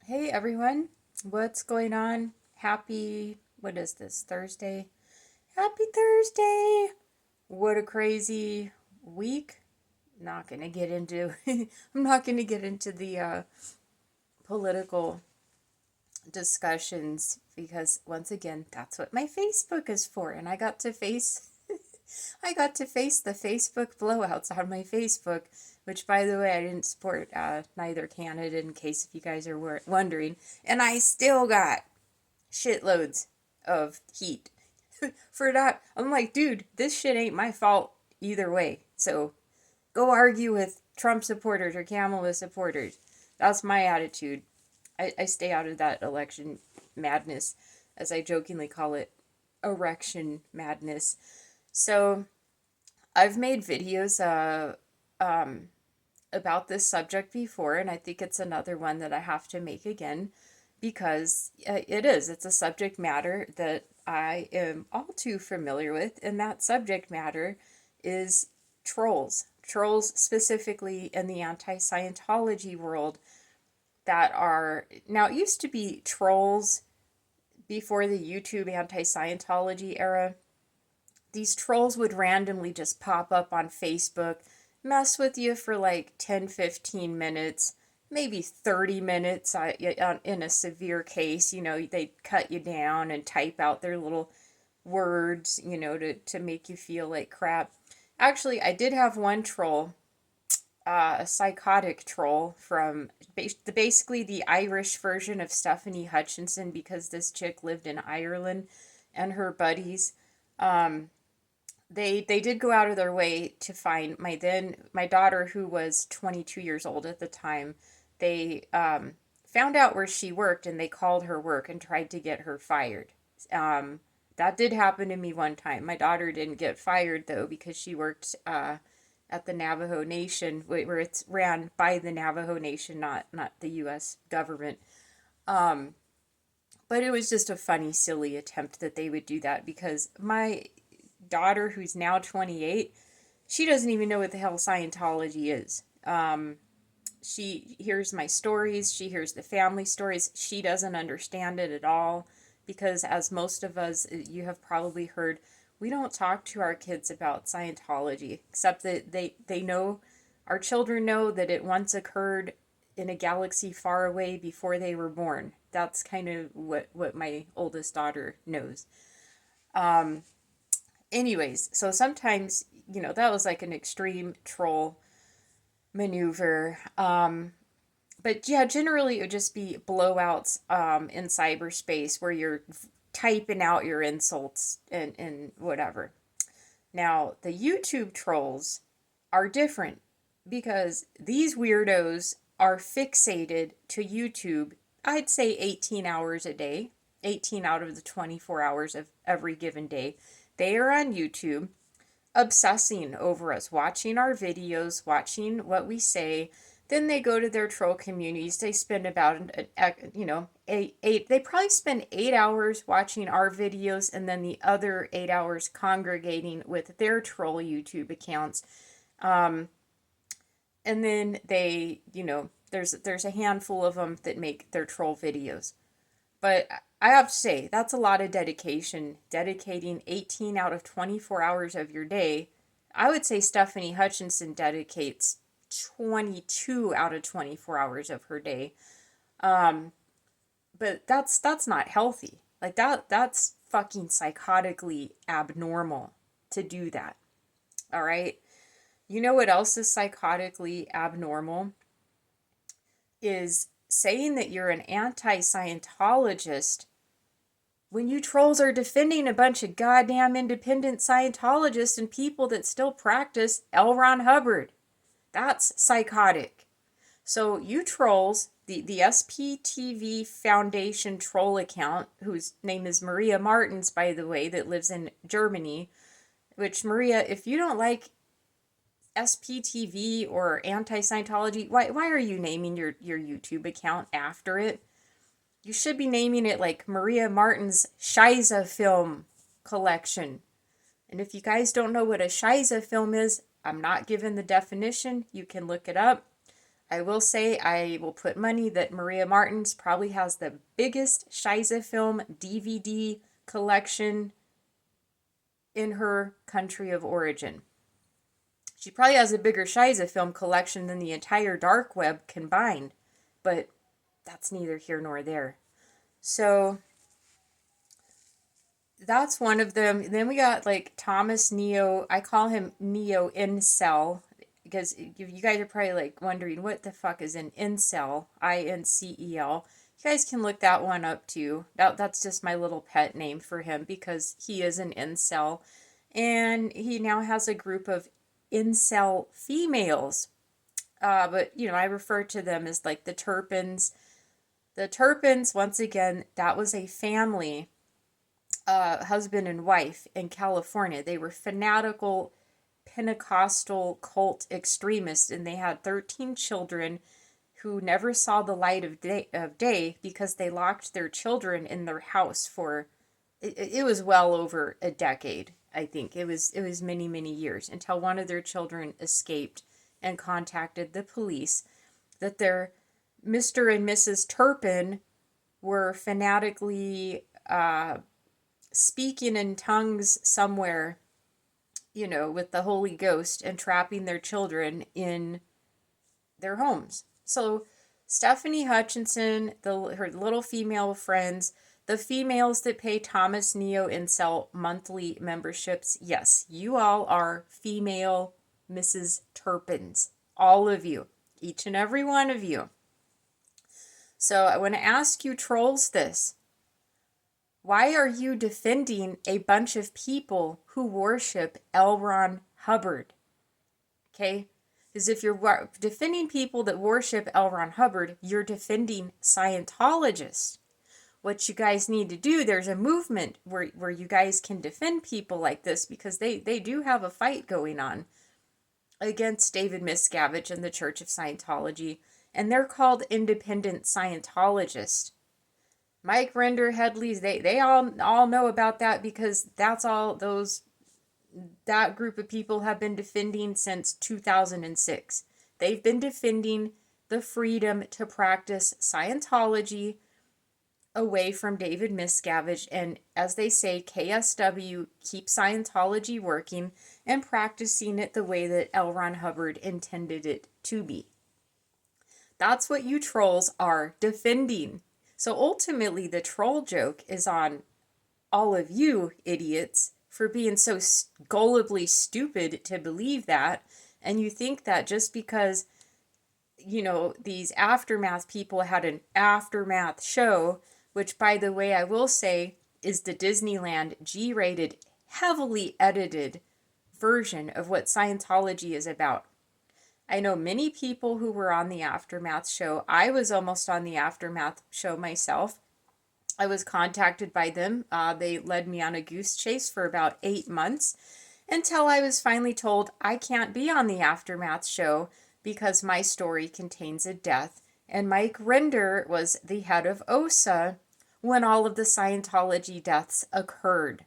Hey everyone, what's going on? What is this, Thursday? Happy Thursday! What a crazy week. Not gonna get into, I'm not gonna get into the political discussions because once again, that's what my Facebook is for. And I got to face the Facebook blowouts on my Facebook, which, by the way, I didn't support neither candidate, in case if you guys are wondering. And I still got shitloads of heat for that. I'm like, dude, this shit ain't my fault either way. So go argue with Trump supporters or Kamala supporters. That's my attitude. I stay out of that election madness, as I jokingly call it, erection madness. So I've made videos about this subject before, and I think it's another one that I have to make again because it's a subject matter that I am all too familiar with, and that subject matter is trolls. Trolls specifically in the anti-Scientology world that are, now it used to be trolls before the YouTube anti-Scientology era. These trolls would randomly just pop up on Facebook, mess with you for like 10, 15 minutes, maybe 30 minutes in a severe case. They cut you down and type out their little words, to make you feel like crap. Actually, I did have one troll, a psychotic troll from basically the Irish version of Stephanie Hutchinson, because this chick lived in Ireland and her buddies. They did go out of their way to find my daughter, who was 22 years old at the time. They found out where she worked, and they called her work and tried to get her fired. That did happen to me one time. My daughter didn't get fired though, because she worked at the Navajo Nation, where it's ran by the Navajo Nation, not the U.S. government. But it was just a funny, silly attempt that they would do that, because my daughter, who's now 28, she doesn't even know what the hell Scientology is. She hears my stories, she hears the family stories, she doesn't understand it at all, because as most of us, you have probably heard, we don't talk to our kids about Scientology, except that they know, our children know that it once occurred in a galaxy far away before they were born. That's kind of what my oldest daughter knows. Anyways, so sometimes, that was like an extreme troll maneuver. But yeah, generally it would just be blowouts in cyberspace where you're typing out your insults and whatever. Now, the YouTube trolls are different, because these weirdos are fixated to YouTube, I'd say 18 hours a day, 18 out of the 24 hours of every given day. They are on YouTube, obsessing over us, watching our videos, watching what we say. Then they go to their troll communities. They spend about, they probably spend 8 hours watching our videos, and then the other 8 hours congregating with their troll YouTube accounts. And then they, there's a handful of them that make their troll videos. But I have to say, that's a lot of dedication, dedicating 18 out of 24 hours of your day. I would say Stephanie Hutchinson dedicates 22 out of 24 hours of her day. But that's not healthy. Like that's fucking psychotically abnormal to do that. All right? You know what else is psychotically abnormal? Is saying that you're an anti-Scientologist when you trolls are defending a bunch of goddamn independent Scientologists and people that still practice L. Ron Hubbard. That's psychotic. So you trolls, the SPTV Foundation troll account, whose name is Maria Martins, by the way, that lives in Germany, which, Maria, if you don't like SPTV or anti-Scientology, why are you naming your YouTube account after it? You should be naming it like Maria Martin's Shiza film collection. And if you guys don't know what a Shiza film is, I'm not given the definition. You can look it up. I will say I will put money that Maria Martins probably has the biggest Shiza film DVD collection in her country of origin. She probably has a bigger Shiza film collection than the entire dark web combined, but that's neither here nor there. So that's one of them. Then we got like Thomas Neo. I call him Neo Incel because you guys are probably like wondering what the fuck is an incel, Incel. You guys can look that one up too. That's just my little pet name for him because he is an incel, and he now has a group of incel females. But I refer to them as like the Turpins. The Turpins, once again, that was a family, husband and wife in California. They were fanatical Pentecostal cult extremists, and they had 13 children who never saw the light of day because they locked their children in their house for it was well over a decade. I think it was many, many years until one of their children escaped and contacted the police that their Mr. and Mrs. Turpin were fanatically speaking in tongues somewhere, with the Holy Ghost and trapping their children in their homes. So Stephanie Hutchinson, her little female friends, the females that pay Thomas Neo Incel monthly memberships, yes, you all are female Mrs. Turpins. All of you. Each and every one of you. So I want to ask you trolls this. Why are you defending a bunch of people who worship L. Ron Hubbard? Okay? Because if you're defending people that worship L. Ron Hubbard, you're defending Scientologists. What you guys need to do, there's a movement where you guys can defend people like this because they do have a fight going on against David Miscavige and the Church of Scientology, and they're called independent Scientologists. Mike Render, Headley's, they all know about that because that's all that group of people have been defending since 2006. They've been defending the freedom to practice Scientology away from David Miscavige, and as they say, KSW, keep Scientology working and practicing it the way that L. Ron Hubbard intended it to be. That's what you trolls are defending. So ultimately, the troll joke is on all of you idiots for being so gullibly stupid to believe that. And you think that just because, these Aftermath people had an Aftermath show, which, by the way, I will say is the Disneyland G-rated, heavily edited version of what Scientology is about. I know many people who were on the Aftermath show. I was almost on the Aftermath show myself. I was contacted by them. They led me on a goose chase for about 8 months until I was finally told I can't be on the Aftermath show because my story contains a death. And Mike Render was the head of OSA when all of the Scientology deaths occurred.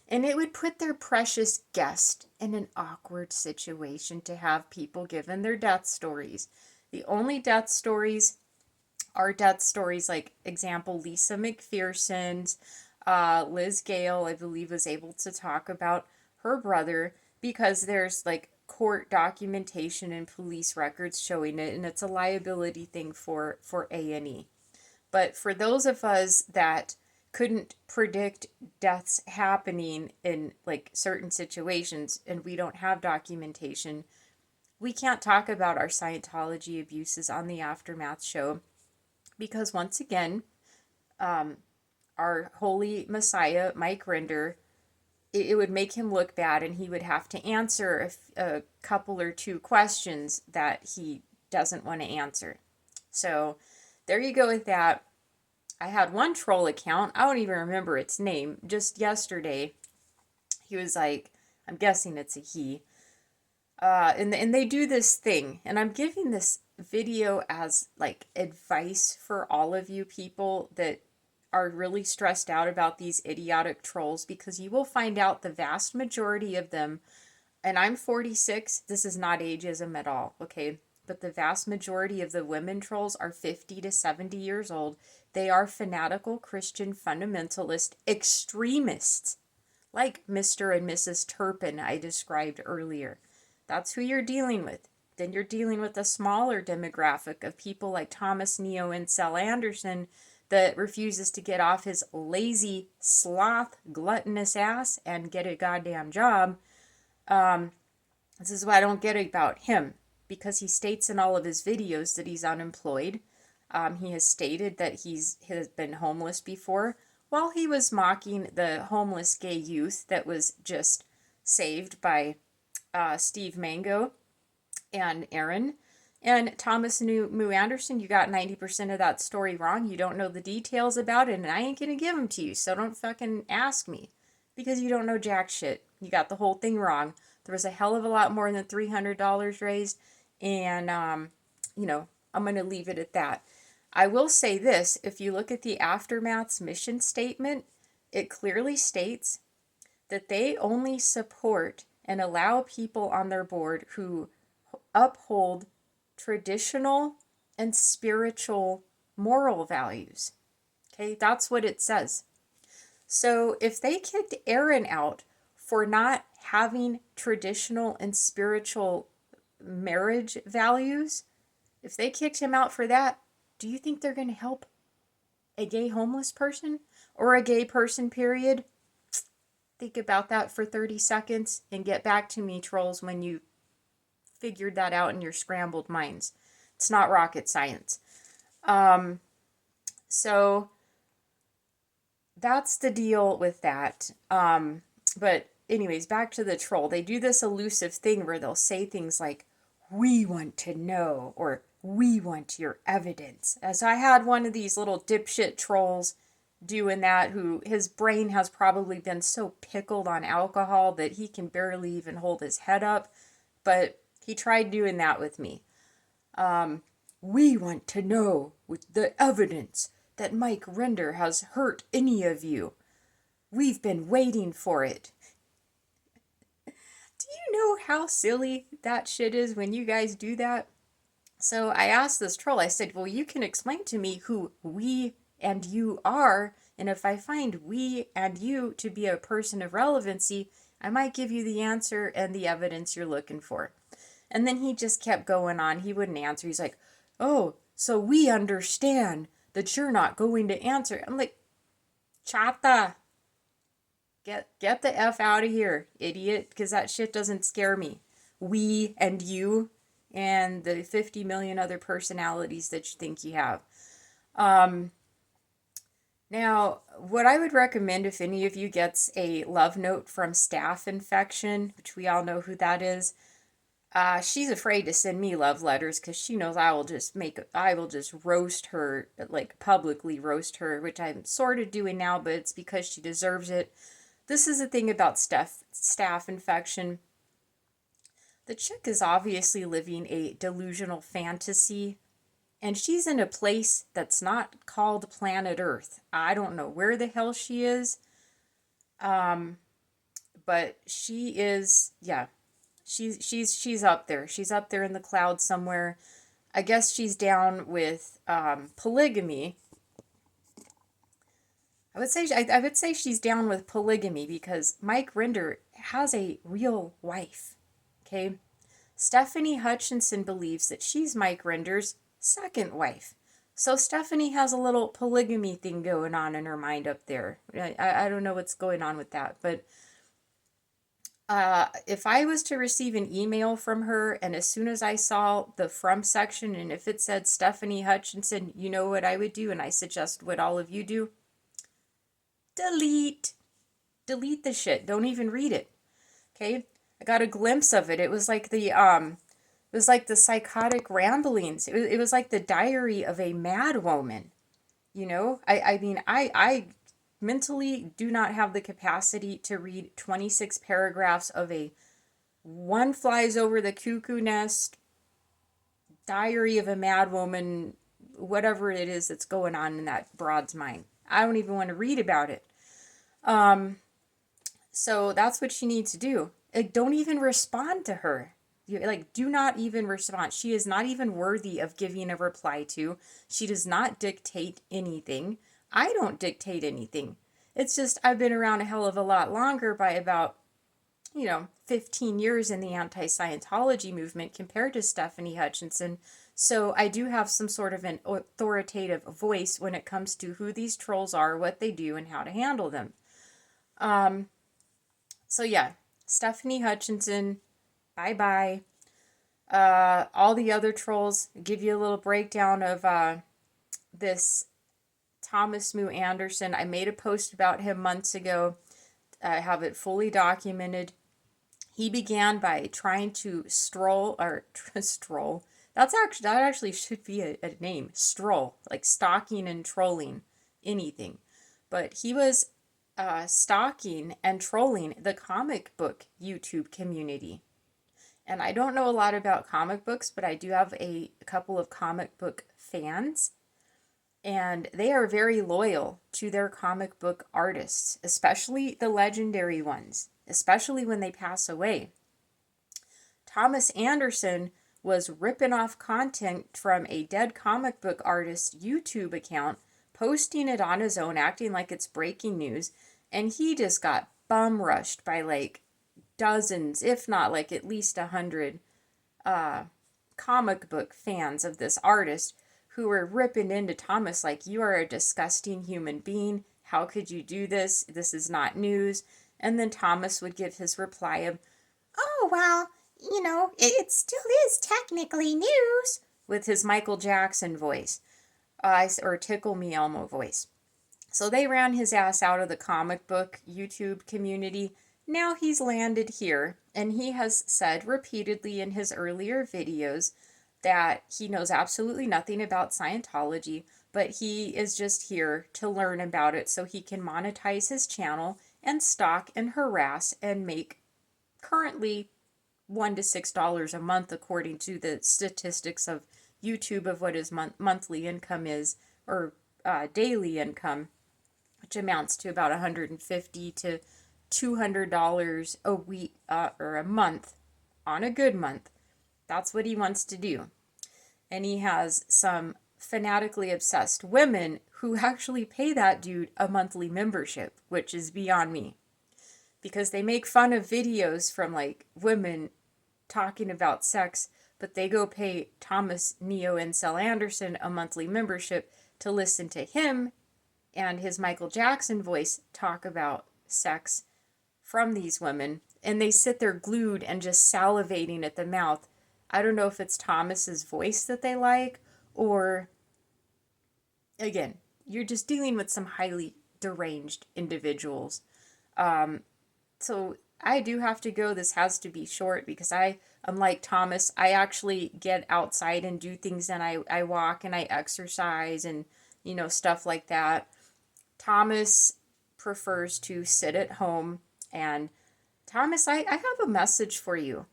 And it would put their precious guest in an awkward situation to have people given their death stories. The only death stories are death stories like, example, Lisa McPherson's. Liz Gale, I believe, was able to talk about her brother because there's like court documentation and police records showing it, and it's a liability thing for A&E. But for those of us that couldn't predict deaths happening in like certain situations and we don't have documentation, we can't talk about our Scientology abuses on the Aftermath show because once again, our holy messiah, Mike Render, it would make him look bad and he would have to answer a couple or two questions that he doesn't want to answer. So there you go with that. I had one troll account, I don't even remember its name, just yesterday. He was like, I'm guessing it's a he. And they do this thing, and I'm giving this video as like advice for all of you people that are really stressed out about these idiotic trolls, because you will find out the vast majority of them, and I'm 46, this is not ageism at all, okay? but the vast majority of the women trolls are 50 to 70 years old. They are fanatical Christian fundamentalist extremists, like Mr. and Mrs. Turpin I described earlier. That's who you're dealing with. Then you're dealing with a smaller demographic of people like Thomas Neo and Sel Anderson that refuses to get off his lazy, sloth, gluttonous ass and get a goddamn job. This is what I don't get about him, because he states in all of his videos that he's unemployed. He has stated that he has been homeless before, while he was mocking the homeless gay youth that was just saved by Steve Mango and Aaron. And Thomas Moo Anderson, you got 90% of that story wrong. You don't know the details about it, and I ain't gonna give them to you, so don't fucking ask me, because you don't know jack shit. You got the whole thing wrong. There was a hell of a lot more than $300 raised, and, I'm going to leave it at that. I will say this, if you look at the Aftermath's mission statement, it clearly states that they only support and allow people on their board who uphold traditional and spiritual moral values. Okay, that's what it says. So if they kicked Aaron out for not having traditional and spiritual marriage values, if they kicked him out for that, do you think they're going to help a gay homeless person or a gay person, period? Think about that for 30 seconds and get back to me, trolls, when you figured that out in your scrambled minds. It's not rocket science. So that's the deal with that. But anyways, back to the troll. They do this elusive thing where they'll say things like, "We want to know," or "We want your evidence." As I had one of these little dipshit trolls doing that, who his brain has probably been so pickled on alcohol that he can barely even hold his head up. But he tried doing that with me. "We want to know with the evidence that Mike Render has hurt any of you. We've been waiting for it." Do you know how silly that shit is when you guys do that? So I asked this troll, I said, well, you can explain to me who we and you are, and if I find we and you to be a person of relevancy, I might give you the answer and the evidence you're looking for. And then he just kept going on. He wouldn't answer. He's like, "Oh, so we understand that you're not going to answer." I'm like, "Chata. Get the F out of here, idiot," because that shit doesn't scare me. We and you and the 50 million other personalities that you think you have. Now, what I would recommend if any of you gets a love note from Staph Infection, which we all know who that is, she's afraid to send me love letters because she knows I will just roast her, like publicly roast her, which I'm sort of doing now, but it's because she deserves it. This is the thing about Staph Infection. The chick is obviously living a delusional fantasy, and she's in a place that's not called planet Earth. I don't know where the hell she is, but she is, yeah, she's up there. She's up there in the clouds somewhere. I guess she's down with polygamy. I would say she's down with polygamy because Mike Render has a real wife. Okay, Stephanie Hutchinson believes that she's Mike Render's second wife. So Stephanie has a little polygamy thing going on in her mind up there. I don't know what's going on with that, but if I was to receive an email from her, and as soon as I saw the from section, and if it said Stephanie Hutchinson, you know what I would do, and I suggest what all of you do? Delete the shit. Don't even read it. Okay? I got a glimpse of it. It was like the psychotic ramblings. It was like the diary of a mad woman. You know? I mean, I mentally do not have the capacity to read 26 paragraphs of a one flies over the cuckoo nest, diary of a mad woman, whatever it is that's going on in that broad's mind. I don't even want to read about it. So that's what she needs to do. Don't even respond to her. like, do not even respond. She is not even worthy of giving a reply to. She does not dictate anything. I don't dictate anything. It's just I've been around a hell of a lot longer by about 15 years in the anti-Scientology movement compared to Stephanie Hutchinson. So I do have some sort of an authoritative voice when it comes to who these trolls are, what they do, and how to handle them. So yeah, Stephanie Hutchinson, bye-bye. All the other trolls, give you a little breakdown of this Thomas Moo Anderson. I made a post about him months ago. I have it fully documented. He began by trying to stroll. That actually should be a name. Stroll, like stalking and trolling anything. But he was stalking and trolling the comic book YouTube community. And I don't know a lot about comic books, but I do have a couple of comic book fans. And they are very loyal to their comic book artists, especially the legendary ones, especially when they pass away. Thomas Anderson was ripping off content from a dead comic book artist YouTube account, posting it on his own, acting like it's breaking news, and he just got bum rushed by like dozens, if not like at least 100 comic book fans of this artist who were ripping into Thomas like, you are a disgusting human being. How could you do this? This is not news. And then Thomas would give his reply of, oh, well, it still is technically news, with his Michael Jackson voice, or Tickle Me Elmo voice. So they ran his ass out of the comic book YouTube community. Now he's landed here, and he has said repeatedly in his earlier videos that he knows absolutely nothing about Scientology, but he is just here to learn about it so he can monetize his channel and stalk and harass and make currently $1 to $6 a month according to the statistics of YouTube of what his monthly income is, or daily income, which amounts to about $150 to $200 a week or a month on a good month. That's what he wants to do. And he has some fanatically obsessed women who actually pay that dude a monthly membership, which is beyond me. Because they make fun of videos from like women talking about sex, but they go pay Thomas Neo Incel Anderson a monthly membership to listen to him and his Michael Jackson voice talk about sex from these women. And they sit there glued and just salivating at the mouth. I don't know if it's Thomas's voice that they like, or again, you're just dealing with some highly deranged individuals. So I do have to go. This has to be short because unlike Thomas, I actually get outside and do things, and I walk and I exercise and, stuff like that. Thomas prefers to sit at home. And Thomas, I have a message for you.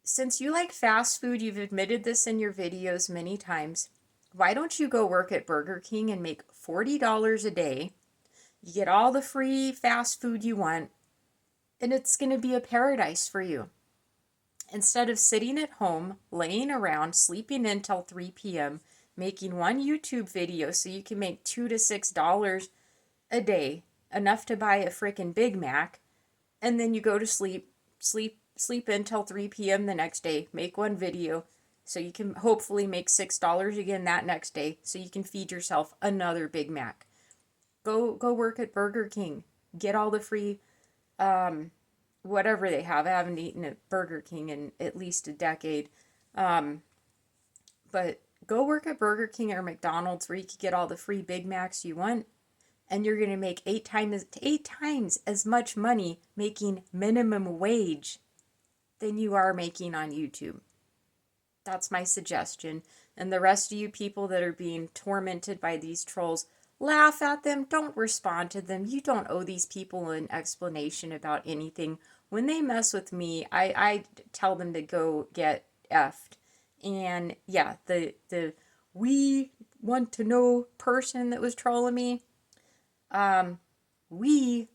Since you like fast food, you've admitted this in your videos many times. Why don't you go work at Burger King and make $40 a day? You get all the free fast food you want, and it's going to be a paradise for you. Instead of sitting at home, laying around, sleeping until 3 p.m., making one YouTube video so you can make $2 to $6 a day, enough to buy a freaking Big Mac, and then you go to sleep until 3 p.m. the next day, make one video so you can hopefully make $6 again that next day so you can feed yourself another Big Mac. Go work at Burger King. Get all the free whatever they have. I haven't eaten at Burger King in at least a decade. But go work at Burger King or McDonald's where you can get all the free Big Macs you want. And you're going to make 8 times as much money making minimum wage than you are making on YouTube. That's my suggestion. And the rest of you people that are being tormented by these trolls, laugh at them. Don't respond to them. You don't owe these people an explanation about anything. When they mess with me, I tell them to go get effed. And yeah, the we want to know person that was trolling me, we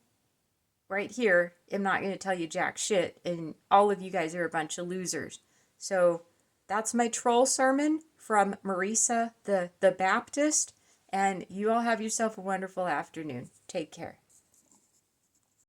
right here am not going to tell you jack shit, and all of you guys are a bunch of losers. So that's my troll sermon from Marisa the Baptist, and you all have yourself a wonderful afternoon. Take care.